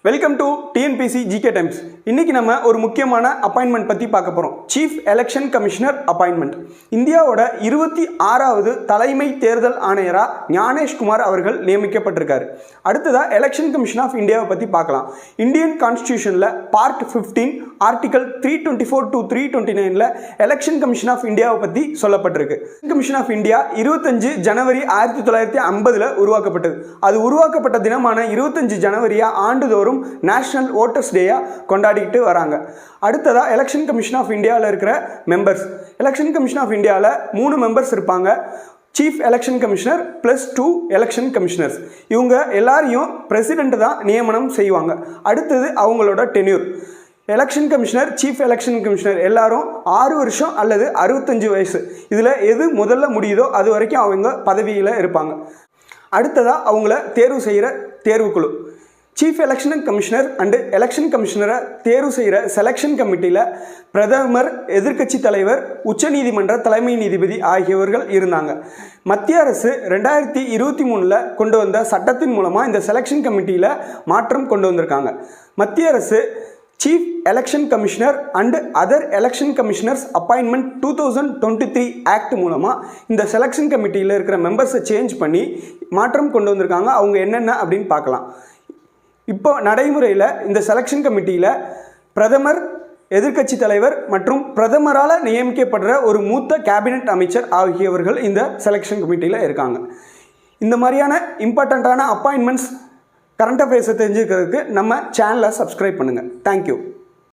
Welcome to TNPSC GK times. இன்னைக்கு நம்ம ஒரு முக்கியமான அப்பாயின்மெண்ட் பற்றி பார்க்க போகிறோம். Chief election commissioner appointment. இந்தியாவோட 26வது தலைமை தேர்தல் ஆணையராக ஞானேஷ்குமார் அவர்கள் நியமிக்கப்பட்டிருக்காரு. அடுத்ததாக எலெக்ஷன் கமிஷன் ஆஃப் இந்தியாவை பற்றி பார்க்கலாம். இந்தியன் கான்ஸ்டியூஷனில் part 15 article 324 to 329 election commission of இந்தியாவை பற்றி சொல்லப்பட்டிருக்கு. கமிஷன் ஆஃப் இந்தியா 25 ஜனவரி 1950 உருவாக்கப்பட்டது. அது உருவாக்கப்பட்ட தினமான 25 ஜனவரியா ஆண்டுதோறும் நேஷனல் ஓட்டர்ஸ் டேயா கொண்டாடிட்டு வராங்க. அடுத்ததா எலெக்ஷன் கமிஷன் ஆஃப் இந்தியாவில் இருக்கிற மெம்பர்ஸ். எலெக்ஷன் கமிஷன் ஆஃப் இந்தியாவில் 3 மெம்பர்ஸ் இருப்பாங்க. Chief election commissioner plus 2 election commissioners. இவங்க எல்லாரையும் பிரசிடென்ட் தான் நியமனம் செய்வாங்க. அடுத்தது அவங்களோட tenure. Election commissioner, chief election commissioner எல்லாரும் 6 வருஷம் அல்லது 65 வயசு. இதில் எது முதல்ல முடியுதோ அது வரைக்கும் அவங்க பதவியில் இருப்பாங்க. அடுத்ததாக அவங்கள தேர்வு செய்கிற தேர்வுக்குழு. Chief election commissioner and election கமிஷனரை தேர்வு செய்கிற செலெக்ஷன் கமிட்டியில் பிரதமர், எதிர்க்கட்சி தலைவர், உச்சநீதிமன்ற தலைமை நீதிபதி ஆகியவர்கள் இருந்தாங்க. மத்திய அரசு 2023 கொண்டு வந்த சட்டத்தின் மூலமாக இந்த செலெக்ஷன் கமிட்டியில் மாற்றம் கொண்டு வந்திருக்காங்க. மத்திய அரசு chief election commissioner and other election commissioners appointment 2023 act மூலமாக இந்த செலெக்ஷன் கமிட்டியில் இருக்கிற மெம்பர்ஸை சேஞ்ச் பண்ணி மாற்றம் கொண்டு வந்திருக்காங்க. அவங்க என்னென்ன அப்படின்னு பார்க்கலாம். இப்போ நடைமுறையில் இந்த செலெக்ஷன் கமிட்டியில் பிரதமர், எதிர்க்கட்சி தலைவர் மற்றும் பிரதமரால் நியமிக்கப்படுற ஒரு மூத்த கேபினெட் அமைச்சர் ஆகியவர்கள் இந்த செலெக்ஷன் கமிட்டியில் இருக்காங்க. இந்த மாதிரியான இம்பார்ட்டண்ட்டான அப்பாயின்மெண்ட்ஸ், கரண்ட் அஃபேர்ஸை தெரிஞ்சுக்கிறதுக்கு நம்ம சேனலை சப்ஸ்கிரைப் பண்ணுங்கள். தேங்க்யூ.